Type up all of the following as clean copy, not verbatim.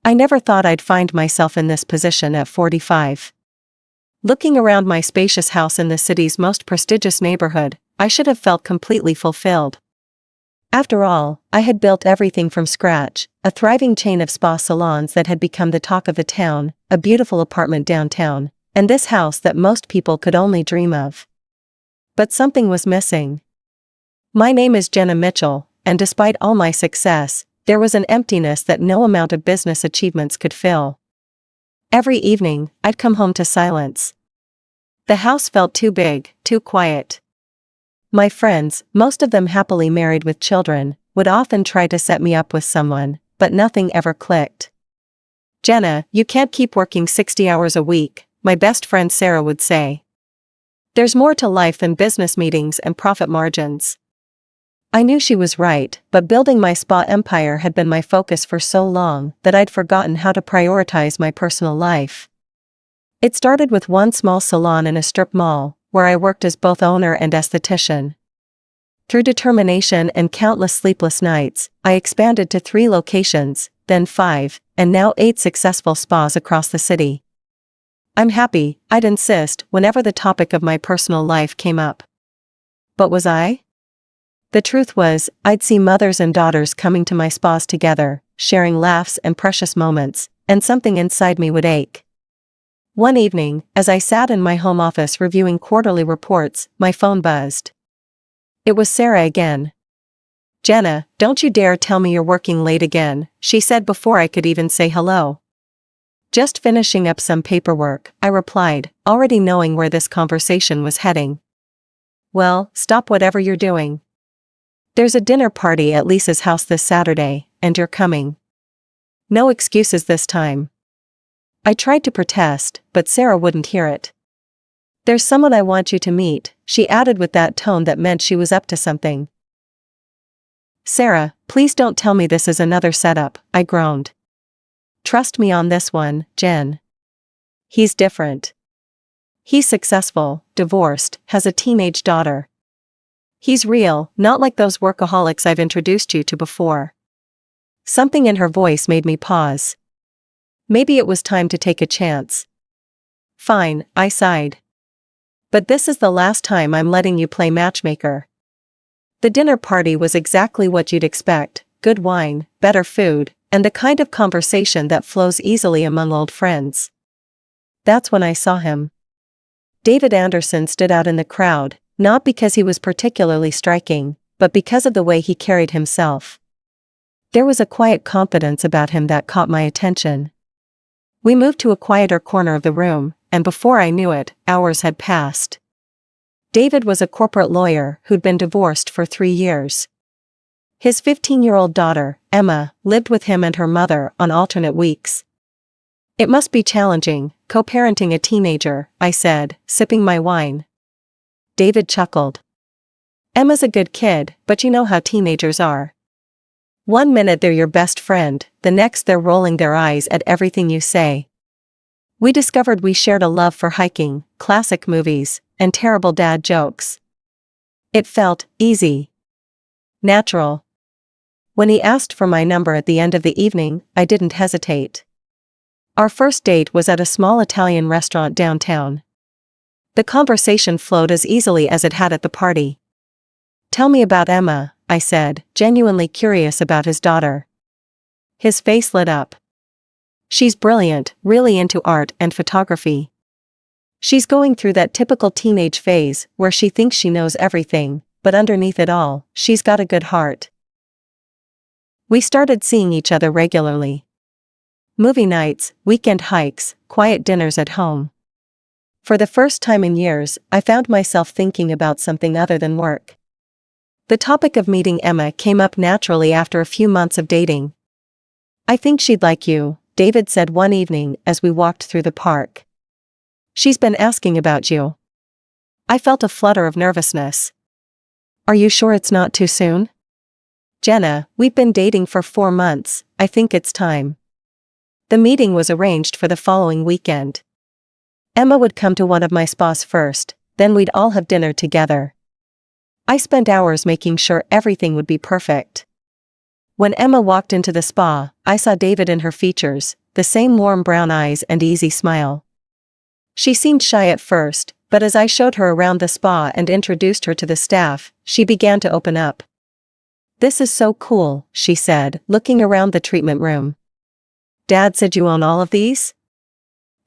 I never thought I'd find myself in this position at 45. Looking around my spacious house in the city's most prestigious neighborhood, I should have felt completely fulfilled. After all, I had built everything from scratch, a thriving chain of spa salons that had become the talk of the town, a beautiful apartment downtown, and this house that most people could only dream of. But something was missing. My name is Jenna Mitchell, and despite all my success, there was an emptiness that no amount of business achievements could fill. Every evening, I'd come home to silence. The house felt too big, too quiet. My friends, most of them happily married with children, would often try to set me up with someone, but nothing ever clicked. "Jenna, you can't keep working 60 hours a week," my best friend Sarah would say. "There's more to life than business meetings and profit margins." I knew she was right, but building my spa empire had been my focus for so long that I'd forgotten how to prioritize my personal life. It started with one small salon in a strip mall, where I worked as both owner and esthetician. Through determination and countless sleepless nights, I expanded to 3 locations, then 5, and now 8 successful spas across the city. I'm happy, I'd insist, whenever the topic of my personal life came up. But was I? The truth was, I'd see mothers and daughters coming to my spas together, sharing laughs and precious moments, and something inside me would ache. One evening, as I sat in my home office reviewing quarterly reports, my phone buzzed. It was Sarah again. "Jenna, don't you dare tell me you're working late again," she said before I could even say hello. "Just finishing up some paperwork," I replied, already knowing where this conversation was heading. "Well, stop whatever you're doing. There's a dinner party at Lisa's house this Saturday, and you're coming. No excuses this time." I tried to protest, but Sarah wouldn't hear it. "There's someone I want you to meet," she added with that tone that meant she was up to something. "Sarah, please don't tell me this is another setup," I groaned. "Trust me on this one, Jen. He's different. He's successful, divorced, has a teenage daughter. He's real, not like those workaholics I've introduced you to before." Something in her voice made me pause. Maybe it was time to take a chance. "Fine," I sighed. "But this is the last time I'm letting you play matchmaker." The dinner party was exactly what you'd expect: good wine, better food, and the kind of conversation that flows easily among old friends. That's when I saw him. David Anderson stood out in the crowd, not because he was particularly striking, but because of the way he carried himself. There was a quiet confidence about him that caught my attention. We moved to a quieter corner of the room, and before I knew it, hours had passed. David was a corporate lawyer who'd been divorced for 3 years. His 15-year-old daughter, Emma, lived with him and her mother on alternate weeks. "It must be challenging, co-parenting a teenager," I said, sipping my wine. David chuckled. "Emma's a good kid, but you know how teenagers are. One minute they're your best friend, the next they're rolling their eyes at everything you say." We discovered we shared a love for hiking, classic movies, and terrible dad jokes. It felt easy. Natural. When he asked for my number at the end of the evening, I didn't hesitate. Our first date was at a small Italian restaurant downtown. The conversation flowed as easily as it had at the party. "Tell me about Emma," I said, genuinely curious about his daughter. His face lit up. "She's brilliant, really into art and photography. She's going through that typical teenage phase where she thinks she knows everything, but underneath it all, she's got a good heart." We started seeing each other regularly. Movie nights, weekend hikes, quiet dinners at home. For the first time in years, I found myself thinking about something other than work. The topic of meeting Emma came up naturally after a few months of dating. "I think she'd like you," David said one evening as we walked through the park. "She's been asking about you." I felt a flutter of nervousness. "Are you sure it's not too soon?" "Jenna, we've been dating for 4 months, I think it's time." The meeting was arranged for the following weekend. Emma would come to one of my spas first, then we'd all have dinner together. I spent hours making sure everything would be perfect. When Emma walked into the spa, I saw David in her features, the same warm brown eyes and easy smile. She seemed shy at first, but as I showed her around the spa and introduced her to the staff, she began to open up. "This is so cool," she said, looking around the treatment room. "Dad said you own all of these?"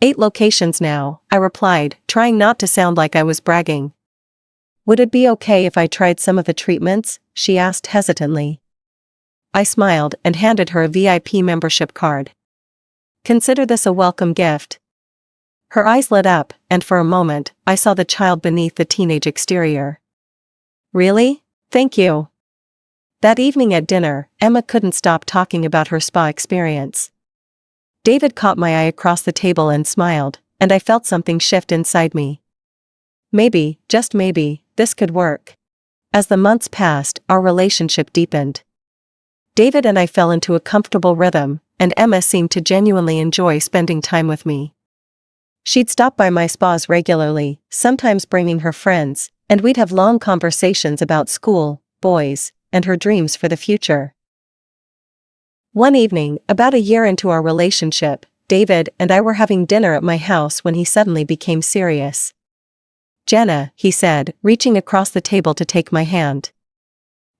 8 locations now, I replied, trying not to sound like I was bragging. "Would it be okay if I tried some of the treatments?" she asked hesitantly. I smiled and handed her a VIP membership card. "Consider this a welcome gift." Her eyes lit up, and for a moment, I saw the child beneath the teenage exterior. "Really? Thank you." That evening at dinner, Emma couldn't stop talking about her spa experience. David caught my eye across the table and smiled, and I felt something shift inside me. Maybe, just maybe, this could work. As the months passed, our relationship deepened. David and I fell into a comfortable rhythm, and Emma seemed to genuinely enjoy spending time with me. She'd stop by my spas regularly, sometimes bringing her friends, and we'd have long conversations about school, boys, and her dreams for the future. One evening, about a year into our relationship, David and I were having dinner at my house when he suddenly became serious. "Jenna," he said, reaching across the table to take my hand.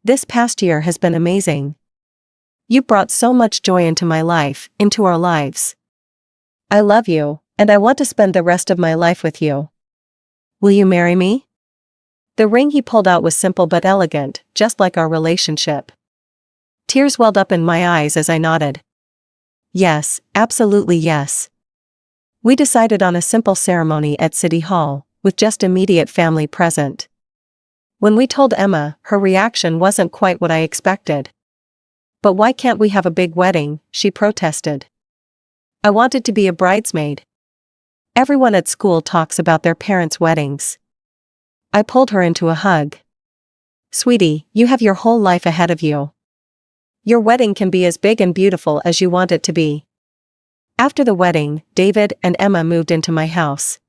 "This past year has been amazing. You brought so much joy into my life, into our lives. I love you, and I want to spend the rest of my life with you. Will you marry me?" The ring he pulled out was simple but elegant, just like our relationship. Tears welled up in my eyes as I nodded. "Yes, absolutely yes." We decided on a simple ceremony at City Hall, with just immediate family present. When we told Emma, her reaction wasn't quite what I expected. "But why can't we have a big wedding?" she protested. "I wanted to be a bridesmaid. Everyone at school talks about their parents' weddings." I pulled her into a hug. "Sweetie, you have your whole life ahead of you. Your wedding can be as big and beautiful as you want it to be." After the wedding, David and Emma moved into my house.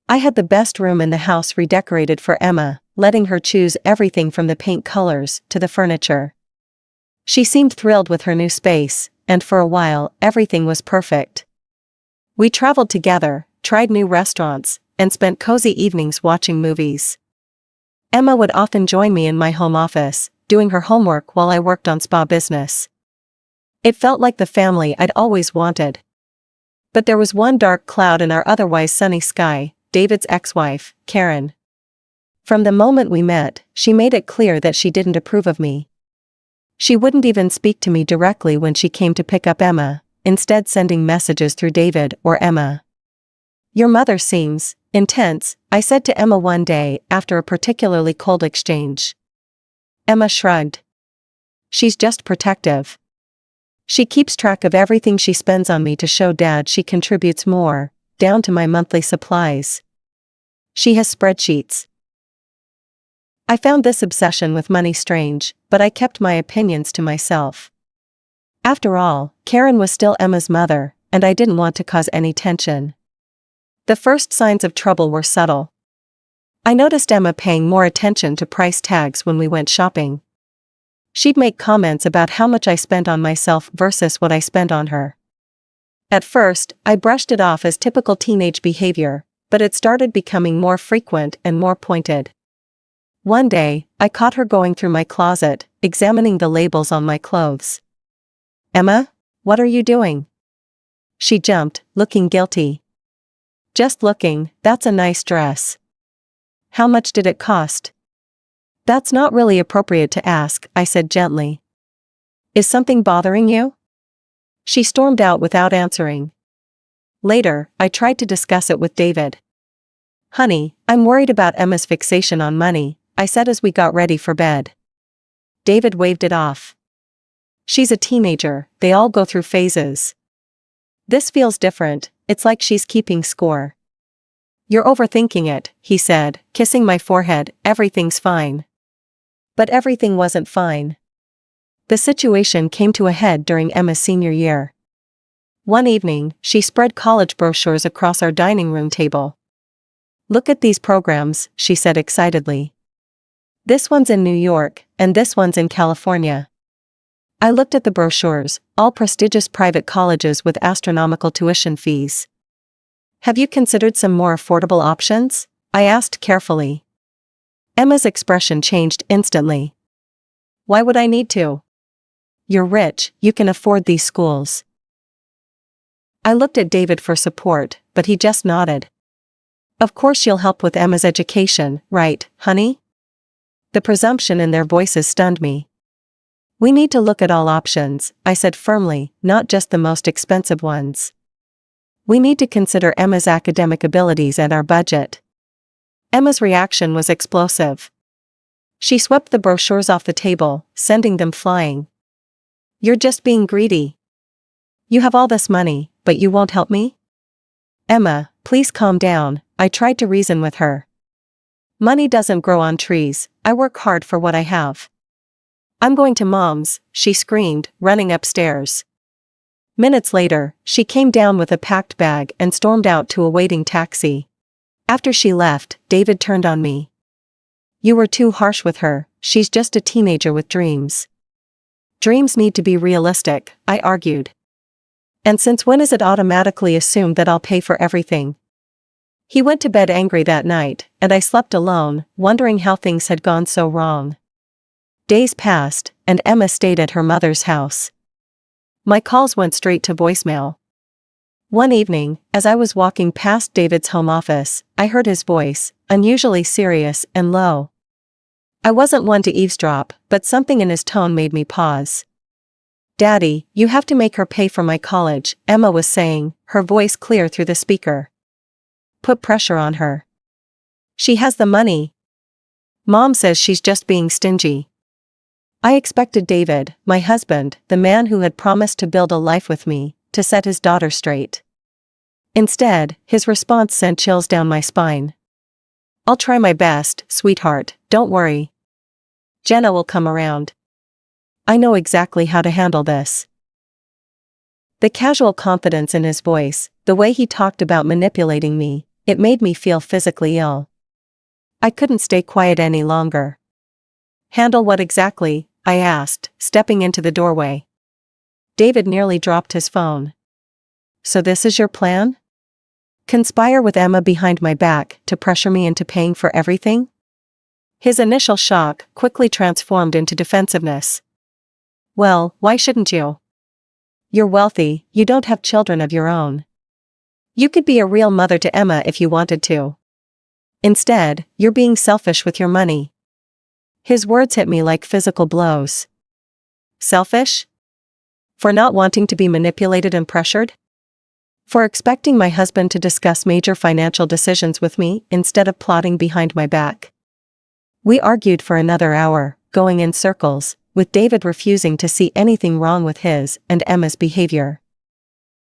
I had the best room in the house redecorated for Emma, letting her choose everything from the paint colors to the furniture. She seemed thrilled with her new space, and for a while, everything was perfect. We traveled together, tried new restaurants, and spent cozy evenings watching movies. Emma would often join me in my home office, doing her homework while I worked on spa business. It felt like the family I'd always wanted. But there was one dark cloud in our otherwise sunny sky: David's ex-wife, Karen. From the moment we met, she made it clear that she didn't approve of me. She wouldn't even speak to me directly when she came to pick up Emma, instead sending messages through David or Emma. "Your mother seems intense," I said to Emma one day after a particularly cold exchange. Emma shrugged. "She's just protective. She keeps track of everything she spends on me to show Dad she contributes more, down to my monthly supplies. She has spreadsheets." I found this obsession with money strange, but I kept my opinions to myself. After all, Karen was still Emma's mother, and I didn't want to cause any tension. The first signs of trouble were subtle. I noticed Emma paying more attention to price tags when we went shopping. She'd make comments about how much I spent on myself versus what I spent on her. At first, I brushed it off as typical teenage behavior, but it started becoming more frequent and more pointed. One day, I caught her going through my closet, examining the labels on my clothes. "Emma, what are you doing?" She jumped, looking guilty. "Just looking, that's a nice dress." "How much did it cost?" "That's not really appropriate to ask," I said gently. "Is something bothering you?" She stormed out without answering. Later, I tried to discuss it with David. "Honey, I'm worried about Emma's fixation on money," I said as we got ready for bed. David waved it off. "She's a teenager, they all go through phases. This feels different, it's like she's keeping score." "You're overthinking it," he said, kissing my forehead. "Everything's fine." But everything wasn't fine. The situation came to a head during Emma's senior year. One evening, she spread college brochures across our dining room table. "Look at these programs," she said excitedly. "This one's in New York, and this one's in California. I looked at the brochures, all prestigious private colleges with astronomical tuition fees. Have you considered some more affordable options? I asked carefully. Emma's expression changed instantly. Why would I need to? You're rich, you can afford these schools. I looked at David for support, but he just nodded. Of course you'll help with Emma's education, right, honey? The presumption in their voices stunned me. We need to look at all options, I said firmly, not just the most expensive ones. We need to consider Emma's academic abilities and our budget. Emma's reaction was explosive. She swept the brochures off the table, sending them flying. You're just being greedy. You have all this money, but you won't help me? Emma, please calm down, I tried to reason with her. Money doesn't grow on trees, I work hard for what I have. I'm going to Mom's, she screamed, running upstairs. Minutes later, she came down with a packed bag and stormed out to a waiting taxi. After she left, David turned on me. You were too harsh with her, she's just a teenager with dreams. Dreams need to be realistic, I argued. And since when is it automatically assumed that I'll pay for everything? He went to bed angry that night, and I slept alone, wondering how things had gone so wrong. Days passed, and Emma stayed at her mother's house. My calls went straight to voicemail. One evening, as I was walking past David's home office, I heard his voice, unusually serious and low. I wasn't one to eavesdrop, but something in his tone made me pause. Daddy, you have to make her pay for my college, Emma was saying, her voice clear through the speaker. Put pressure on her. She has the money. Mom says she's just being stingy. I expected David, my husband, the man who had promised to build a life with me, to set his daughter straight. Instead, his response sent chills down my spine. I'll try my best, sweetheart, don't worry. Jenna will come around. I know exactly how to handle this. The casual confidence in his voice, the way he talked about manipulating me, it made me feel physically ill. I couldn't stay quiet any longer. Handle what exactly? I asked, stepping into the doorway. David nearly dropped his phone. So this is your plan? Conspire with Emma behind my back to pressure me into paying for everything? His initial shock quickly transformed into defensiveness. Well, why shouldn't you? You're wealthy, you don't have children of your own. You could be a real mother to Emma if you wanted to. Instead, you're being selfish with your money. His words hit me like physical blows. Selfish? For not wanting to be manipulated and pressured? For expecting my husband to discuss major financial decisions with me instead of plotting behind my back. We argued for another hour, going in circles, with David refusing to see anything wrong with his and Emma's behavior.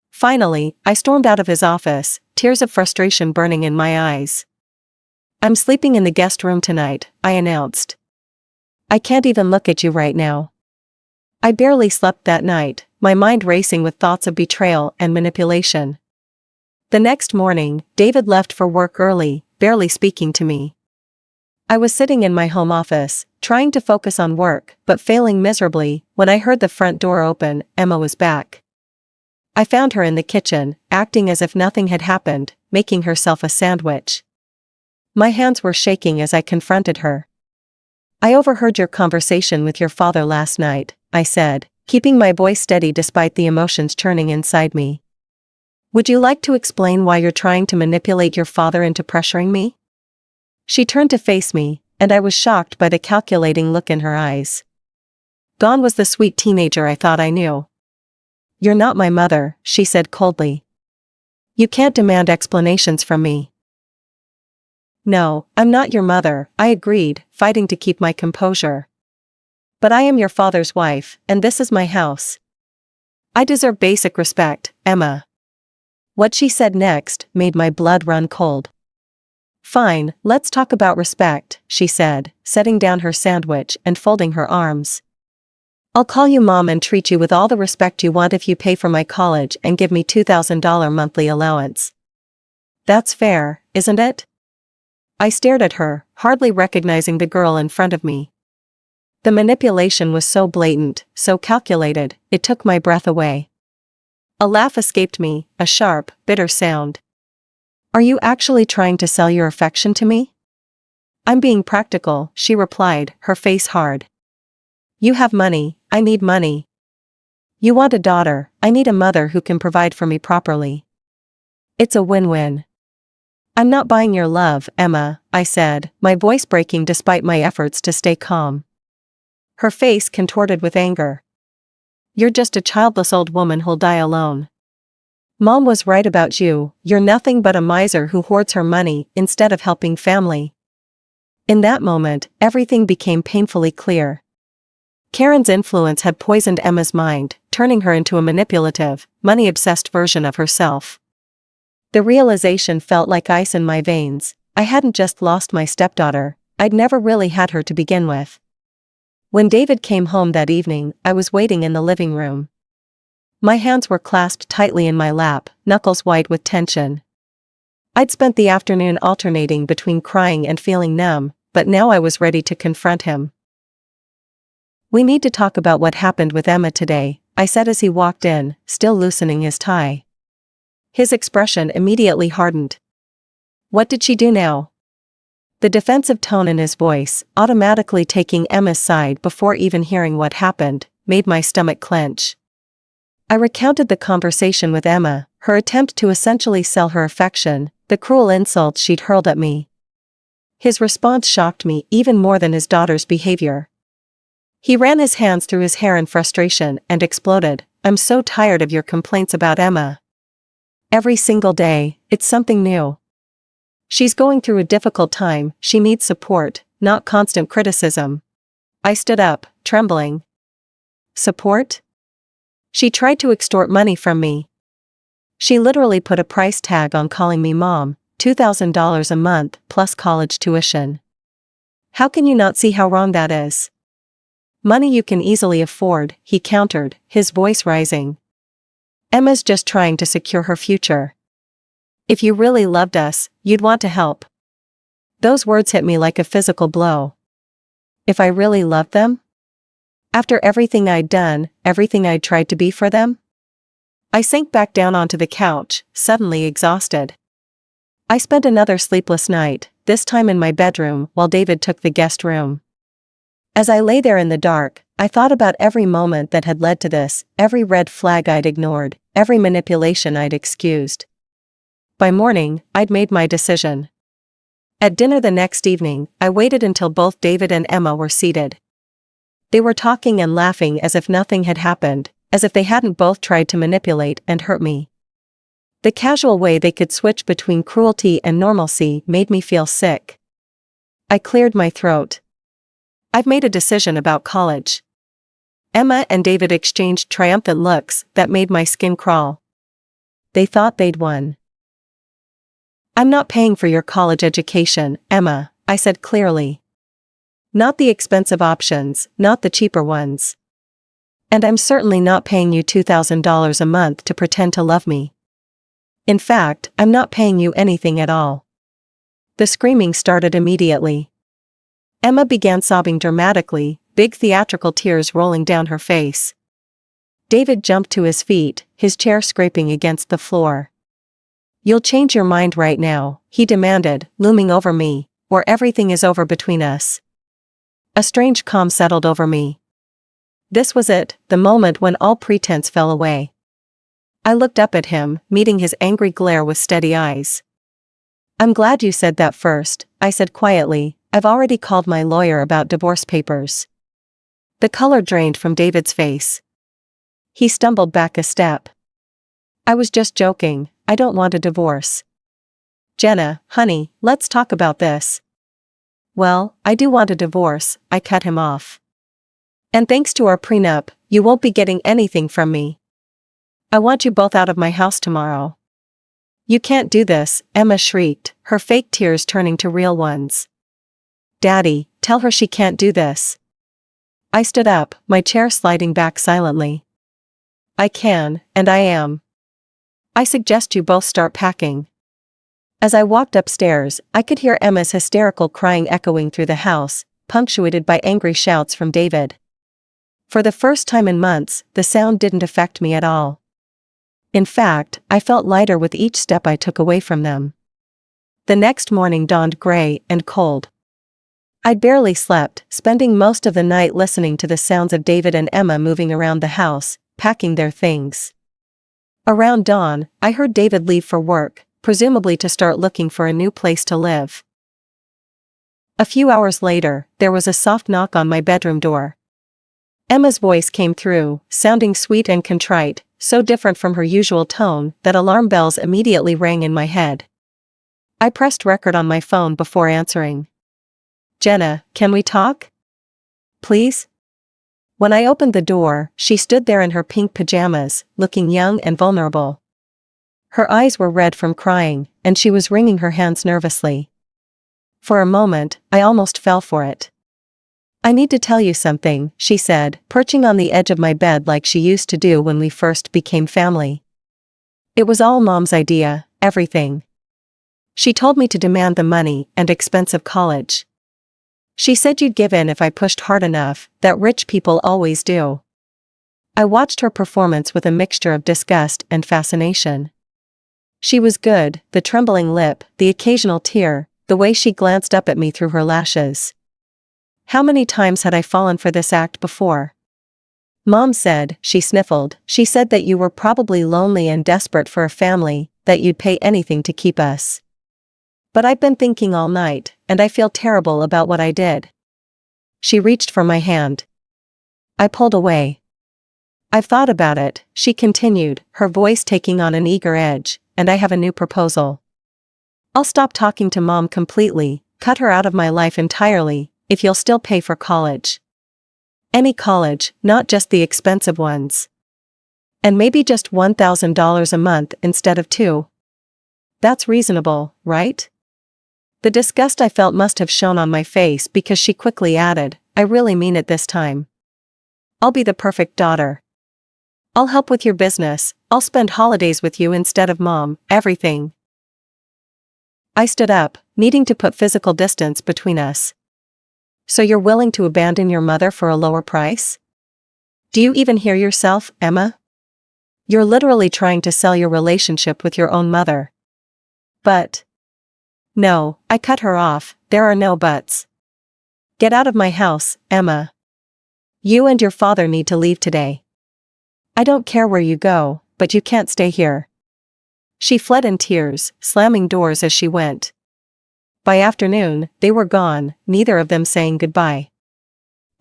Finally, I stormed out of his office, tears of frustration burning in my eyes. I'm sleeping in the guest room tonight, I announced. I can't even look at you right now. I barely slept that night, my mind racing with thoughts of betrayal and manipulation. The next morning, David left for work early, barely speaking to me. I was sitting in my home office, trying to focus on work, but failing miserably. When I heard the front door open, Emma was back. I found her in the kitchen, acting as if nothing had happened, making herself a sandwich. My hands were shaking as I confronted her. I overheard your conversation with your father last night, I said, keeping my voice steady despite the emotions churning inside me. Would you like to explain why you're trying to manipulate your father into pressuring me? She turned to face me, and I was shocked by the calculating look in her eyes. Gone was the sweet teenager I thought I knew. You're not my mother, she said coldly. You can't demand explanations from me. No, I'm not your mother, I agreed, fighting to keep my composure. But I am your father's wife, and this is my house. I deserve basic respect, Emma. What she said next made my blood run cold. Fine, let's talk about respect, she said, setting down her sandwich and folding her arms. I'll call you Mom and treat you with all the respect you want if you pay for my college and give me $2,000 monthly allowance. That's fair, isn't it? I stared at her, hardly recognizing the girl in front of me. The manipulation was so blatant, so calculated, it took my breath away. A laugh escaped me, a sharp, bitter sound. "Are you actually trying to sell your affection to me?" "I'm being practical," she replied, her face hard. "You have money, I need money. You want a daughter, I need a mother who can provide for me properly. It's a win-win." "I'm not buying your love, Emma," I said, my voice breaking despite my efforts to stay calm. Her face contorted with anger. "You're just a childless old woman who'll die alone. Mom was right about you, you're nothing but a miser who hoards her money instead of helping family." In that moment, everything became painfully clear. Karen's influence had poisoned Emma's mind, turning her into a manipulative, money-obsessed version of herself. The realization felt like ice in my veins. I hadn't just lost my stepdaughter, I'd never really had her to begin with. When David came home that evening, I was waiting in the living room. My hands were clasped tightly in my lap, knuckles white with tension. I'd spent the afternoon alternating between crying and feeling numb, but now I was ready to confront him. "We need to talk about what happened with Emma today," I said as he walked in, still loosening his tie. His expression immediately hardened. "What did she do now?" The defensive tone in his voice, automatically taking Emma's side before even hearing what happened, made my stomach clench. I recounted the conversation with Emma, her attempt to essentially sell her affection, the cruel insults she'd hurled at me. His response shocked me even more than his daughter's behavior. He ran his hands through his hair in frustration and exploded, "I'm so tired of your complaints about Emma. Every single day, it's something new. She's going through a difficult time, she needs support, not constant criticism." I stood up, trembling. "Support? She tried to extort money from me. She literally put a price tag on calling me mom, $2,000 a month plus college tuition. How can you not see how wrong that is?" "Money you can easily afford," he countered, his voice rising. "Emma's just trying to secure her future. If you really loved us, you'd want to help." Those words hit me like a physical blow. If I really loved them? After everything I'd done, everything I'd tried to be for them? I sank back down onto the couch, suddenly exhausted. I spent another sleepless night, this time in my bedroom while David took the guest room. As I lay there in the dark, I thought about every moment that had led to this, every red flag I'd ignored, every manipulation I'd excused. By morning, I'd made my decision. At dinner the next evening, I waited until both David and Emma were seated. They were talking and laughing as if nothing had happened, as if they hadn't both tried to manipulate and hurt me. The casual way they could switch between cruelty and normalcy made me feel sick. I cleared my throat. "I've made a decision about college." Emma and David exchanged triumphant looks that made my skin crawl. They thought they'd won. "I'm not paying for your college education, Emma," I said clearly. "Not the expensive options, not the cheaper ones. And I'm certainly not paying you $2,000 a month to pretend to love me. In fact, I'm not paying you anything at all." The screaming started immediately. Emma began sobbing dramatically, big theatrical tears rolling down her face. David jumped to his feet, his chair scraping against the floor. "You'll change your mind right now," he demanded, looming over me, "or everything is over between us." A strange calm settled over me. This was it, the moment when all pretense fell away. I looked up at him, meeting his angry glare with steady eyes. "I'm glad you said that first," I said quietly. "I've already called my lawyer about divorce papers." The color drained from David's face. He stumbled back a step. "I was just joking, I don't want a divorce." "Jenna, honey, let's talk about this." "Well, I do want a divorce," I cut him off. "And thanks to our prenup, you won't be getting anything from me. I want you both out of my house tomorrow." "You can't do this," Emma shrieked, her fake tears turning to real ones. "Daddy, tell her she can't do this." I stood up, my chair sliding back silently. "I can, and I am. I suggest you both start packing." As I walked upstairs, I could hear Emma's hysterical crying echoing through the house, punctuated by angry shouts from David. For the first time in months, the sound didn't affect me at all. In fact, I felt lighter with each step I took away from them. The next morning dawned gray and cold. I'd barely slept, spending most of the night listening to the sounds of David and Emma moving around the house, packing their things. Around dawn, I heard David leave for work, presumably to start looking for a new place to live. A few hours later, there was a soft knock on my bedroom door. Emma's voice came through, sounding sweet and contrite, so different from her usual tone that alarm bells immediately rang in my head. I pressed record on my phone before answering. "Jenna, can we talk? Please?" When I opened the door, she stood there in her pink pajamas, looking young and vulnerable. Her eyes were red from crying, and she was wringing her hands nervously. For a moment, I almost fell for it. "I need to tell you something," she said, perching on the edge of my bed like she used to do when we first became family. "It was all Mom's idea, everything. She told me to demand the money and expensive college. She said you'd give in if I pushed hard enough, that rich people always do." I watched her performance with a mixture of disgust and fascination. She was good, the trembling lip, the occasional tear, the way she glanced up at me through her lashes. How many times had I fallen for this act before? "Mom said," she sniffled, "she said that you were probably lonely and desperate for a family, that you'd pay anything to keep us. But I've been thinking all night, and I feel terrible about what I did." She reached for my hand. I pulled away. "I've thought about it," she continued, her voice taking on an eager edge, "and I have a new proposal. I'll stop talking to Mom completely, cut her out of my life entirely, if you'll still pay for college. Any college, not just the expensive ones. And maybe just $1,000 a month instead of $2,000. That's reasonable, right?" The disgust I felt must have shown on my face because she quickly added, "I really mean it this time. I'll be the perfect daughter. I'll help with your business, I'll spend holidays with you instead of Mom, everything." I stood up, needing to put physical distance between us. "So you're willing to abandon your mother for a lower price? Do you even hear yourself, Emma? You're literally trying to sell your relationship with your own mother." "But..." "No," I cut her off, "there are no buts. Get out of my house, Emma. You and your father need to leave today. I don't care where you go, but you can't stay here." She fled in tears, slamming doors as she went. By afternoon, they were gone, neither of them saying goodbye.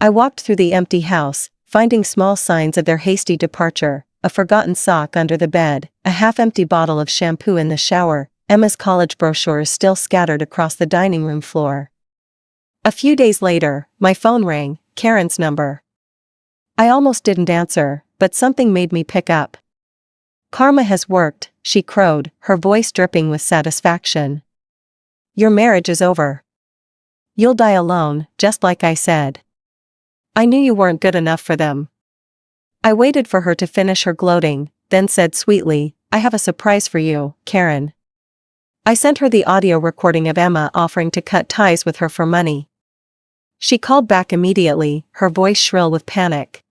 I walked through the empty house, finding small signs of their hasty departure, a forgotten sock under the bed, a half-empty bottle of shampoo in the shower, Emma's college brochures still scattered across the dining room floor. A few days later, my phone rang, Karen's number. I almost didn't answer, but something made me pick up. "Karma has worked," she crowed, her voice dripping with satisfaction. "Your marriage is over. You'll die alone, just like I said. I knew you weren't good enough for them." I waited for her to finish her gloating, then said sweetly, "I have a surprise for you, Karen." I sent her the audio recording of Emma offering to cut ties with her for money. She called back immediately, her voice shrill with panic.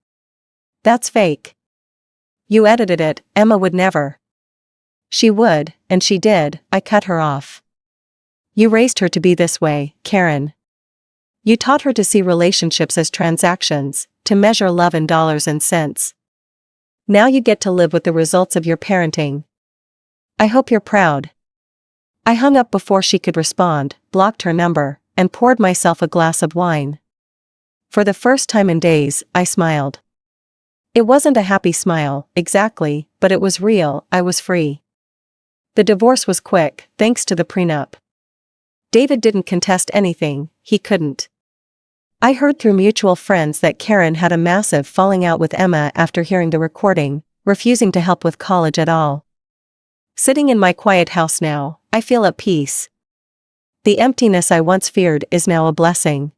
"That's fake. You edited it, Emma would never." "She would, and she did," I cut her off. "You raised her to be this way, Karen. You taught her to see relationships as transactions, to measure love in dollars and cents. Now you get to live with the results of your parenting. I hope you're proud." I hung up before she could respond, blocked her number, and poured myself a glass of wine. For the first time in days, I smiled. It wasn't a happy smile, exactly, but it was real, I was free. The divorce was quick, thanks to the prenup. David didn't contest anything, he couldn't. I heard through mutual friends that Karen had a massive falling out with Emma after hearing the recording, refusing to help with college at all. Sitting in my quiet house now, I feel at peace. The emptiness I once feared is now a blessing.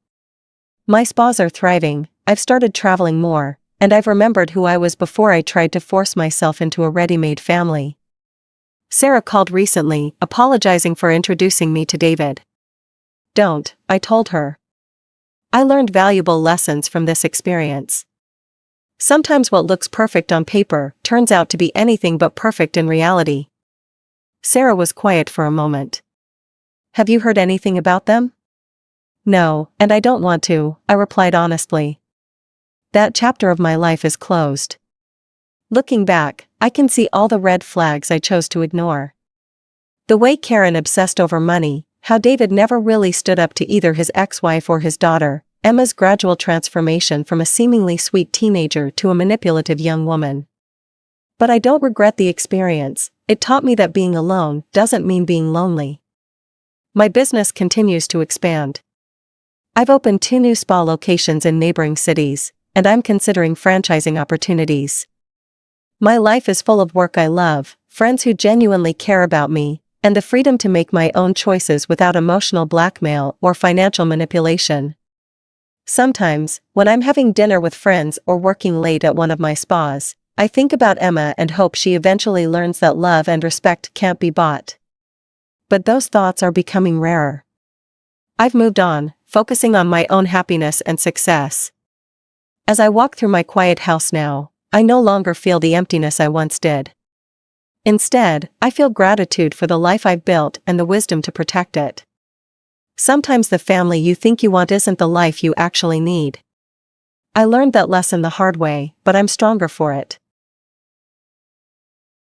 My spas are thriving, I've started traveling more, and I've remembered who I was before I tried to force myself into a ready-made family. Sarah called recently, apologizing for introducing me to David. "Don't," I told her. I learned valuable lessons from this experience. Sometimes what looks perfect on paper turns out to be anything but perfect in reality. Sarah was quiet for a moment. Have you heard anything about them? No, and I don't want to, I replied honestly. That chapter of my life is closed. Looking back, I can see all the red flags I chose to ignore. The way Karen obsessed over money, how David never really stood up to either his ex-wife or his daughter, Emma's gradual transformation from a seemingly sweet teenager to a manipulative young woman. But I don't regret the experience. It taught me that being alone doesn't mean being lonely. My business continues to expand. I've opened 2 new spa locations in neighboring cities, and I'm considering franchising opportunities. My life is full of work I love, friends who genuinely care about me, and the freedom to make my own choices without emotional blackmail or financial manipulation. Sometimes, when I'm having dinner with friends or working late at one of my spas, I think about Emma and hope she eventually learns that love and respect can't be bought. But those thoughts are becoming rarer. I've moved on, focusing on my own happiness and success. As I walk through my quiet house now, I no longer feel the emptiness I once did. Instead, I feel gratitude for the life I've built and the wisdom to protect it. Sometimes the family you think you want isn't the life you actually need. I learned that lesson the hard way, but I'm stronger for it.